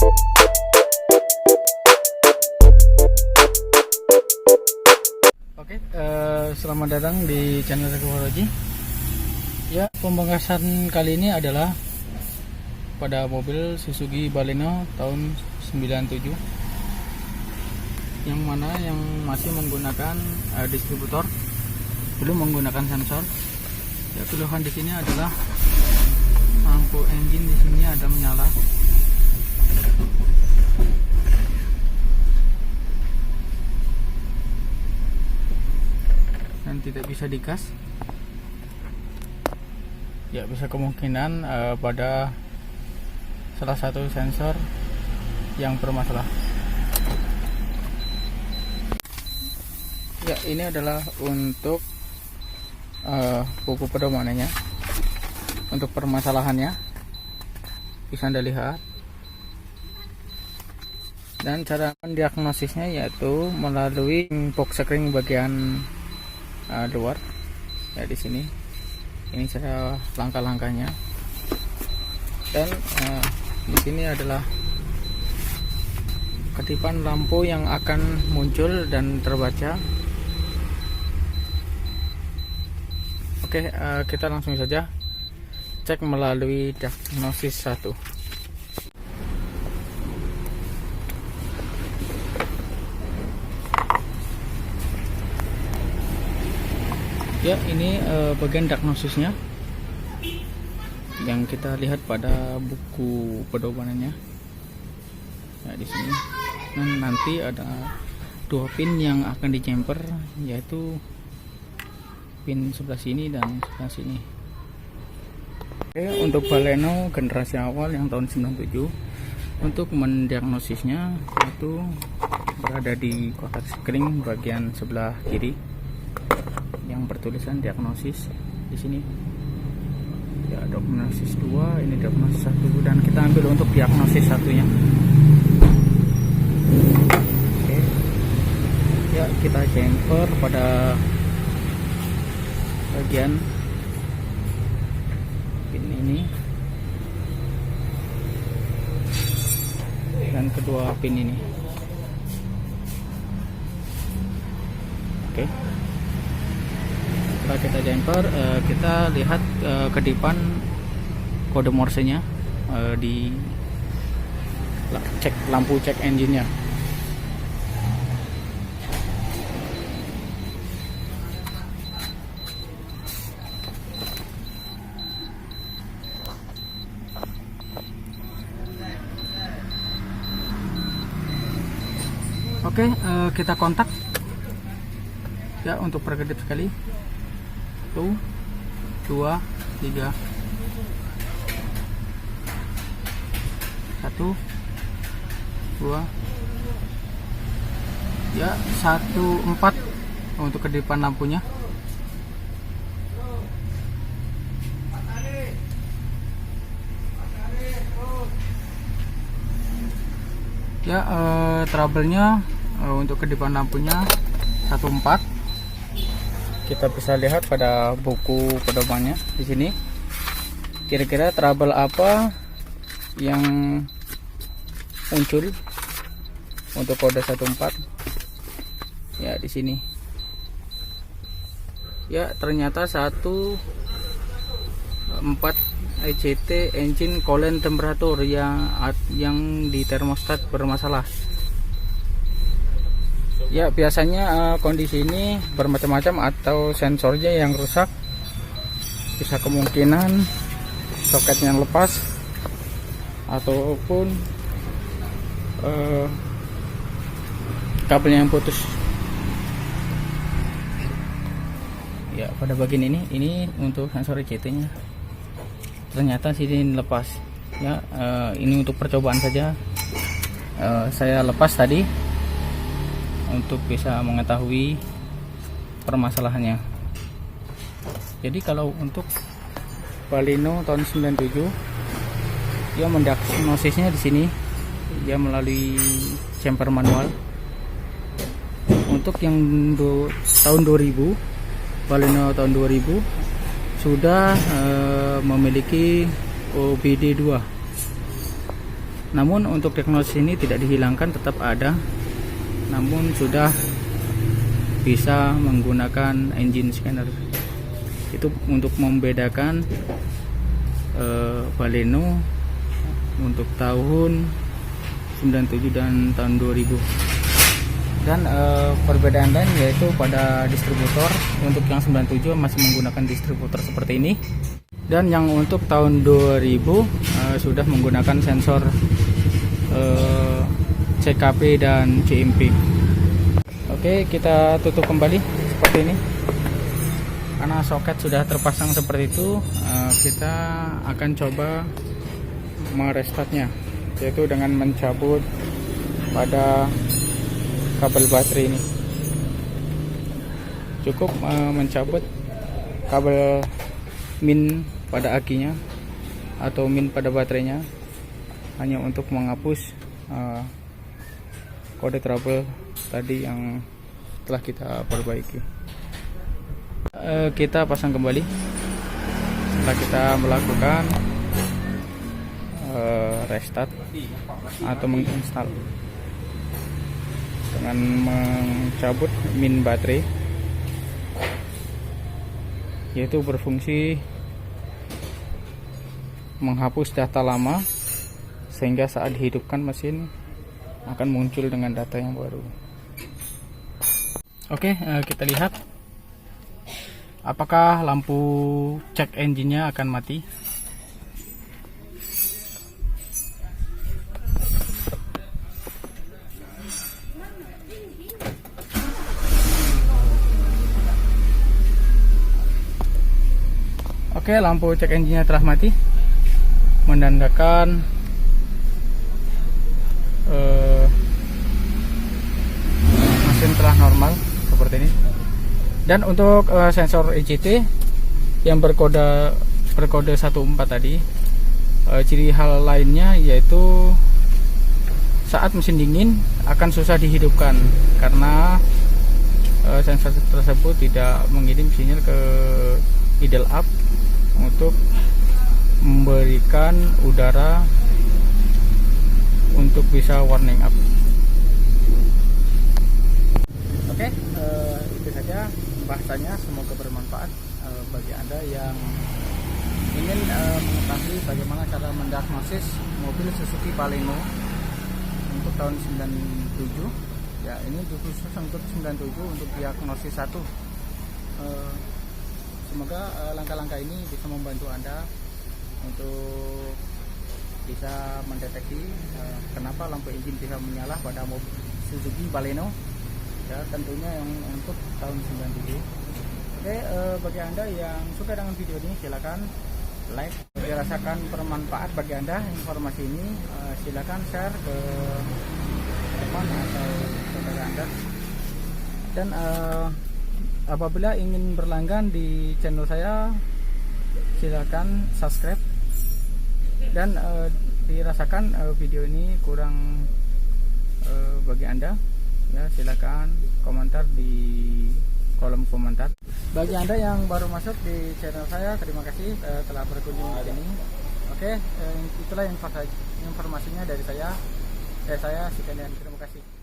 Oke, selamat datang di channel Teknologi. Ya, pembahasan kali ini adalah pada mobil Suzuki Baleno tahun 97, yang mana yang masih menggunakan distributor, belum menggunakan sensor. Ya, keluhan di sini adalah lampu engine di sini ada menyala. Dan tidak bisa digas. Ya, bisa kemungkinan pada salah satu sensor yang bermasalah. Ya, ini adalah untuk buku pedomannya. Untuk permasalahannya bisa Anda lihat. Dan cara mendiagnosisnya yaitu melalui box screen bagian luar. Ya, di sini. Ini cara langkah-langkahnya. Dan di sini adalah kedipan lampu yang akan muncul dan terbaca. Oke, kita langsung saja cek melalui diagnosis 1. Ya, ini bagian diagnosisnya yang kita lihat pada buku pedomannya. Ya, di sini. Dan nanti ada 2 pin yang akan dicemper, yaitu pin sebelah sini dan sebelah sini. Oke, untuk Baleno generasi awal yang tahun 97, untuk mendiagnosisnya itu berada di kotak screen bagian sebelah kiri yang bertulisan diagnosis di sini. Ya, diagnosis 2, ini diagnosis 1, dan kita ambil untuk diagnosis satunya. Oke. Ya, kita jumper pada bagian pin ini dan kedua pin ini. Oke. Setelah kita jumper, kita lihat kedipan kode morsenya di cek lampu cek engine-nya. Oke, kita kontak ya untuk perkedip sekali. 1, 2, 3, 1, 2, ya 1, 4 untuk kedipan lampunya. Ya, trouble-nya untuk kedipan lampunya 1, 4. Kita bisa lihat pada buku pedomannya di sini. Kira-kira trouble apa yang muncul untuk kode 1, 4? Ya, di sini. Ya, ternyata 1, 4 ECT engine coolant temperature yang di termostat bermasalah. Ya, biasanya kondisi ini bermacam-macam, atau sensornya yang rusak, bisa kemungkinan soket yang lepas, ataupun kabelnya yang putus. Ya, pada bagian ini untuk sensor ECT nya ternyata sini lepas. Ya, ini untuk percobaan saja. Saya lepas tadi untuk bisa mengetahui permasalahannya. Jadi kalau untuk Baleno tahun 97, dia mendiagnosisnya di sini, dia melalui jumper manual. Untuk yang tahun 2000, Baleno tahun 2000 sudah memiliki OBD2. Namun untuk teknologi ini tidak dihilangkan, tetap ada, namun sudah bisa menggunakan engine scanner. Itu untuk membedakan Baleno untuk tahun 97 dan tahun 2000. Dan perbedaan lain yaitu pada distributor. Untuk yang 97 masih menggunakan distributor seperti ini, dan yang untuk tahun 2000 sudah menggunakan sensor CKP dan CMP. Oke, kita tutup kembali seperti ini. Karena soket sudah terpasang seperti itu, kita akan coba merestartnya, yaitu dengan mencabut pada kabel baterai ini. Cukup mencabut kabel min pada akinya atau min pada baterainya, hanya untuk menghapus kode trouble tadi yang telah kita perbaiki. Kita pasang kembali setelah kita melakukan restart atau menginstal dengan mencabut min baterai, yaitu berfungsi menghapus data lama sehingga saat dihidupkan mesin akan muncul dengan data yang baru. Oke, kita lihat apakah lampu cek engine-nya akan mati. Oke, lampu cek engine-nya telah mati, menandakan mesin telah normal seperti ini. Dan untuk sensor ECT yang berkode 14 tadi, ciri hal lainnya yaitu saat mesin dingin akan susah dihidupkan karena sensor tersebut tidak mengirim sinyal ke idle up untuk memberikan udara untuk bisa warning up. Oke, itu saja bahasanya. Semoga bermanfaat bagi Anda yang ingin mengetahui bagaimana cara mendiagnosis mobil Suzuki Baleno untuk tahun 97. Ya, ini khusus untuk 97 untuk diagnosis 1. Semoga langkah-langkah ini bisa membantu Anda untuk bisa mendeteksi kenapa lampu engine bisa menyala pada mobil Suzuki Baleno, ya tentunya yang untuk tahun 97. Oke, bagi Anda yang suka dengan video ini silakan like. Dirasakan bermanfaat bagi Anda informasi ini, silakan share ke teman atau saudara Anda. Dan apabila ingin berlangganan di channel saya, silakan subscribe. Dan dirasakan video ini kurang bagi Anda, ya silakan komentar di kolom komentar. Bagi Anda yang baru masuk di channel saya, terima kasih telah berkunjung di sini. Oke, itulah informasinya dari saya. Saya Sikandar, terima kasih.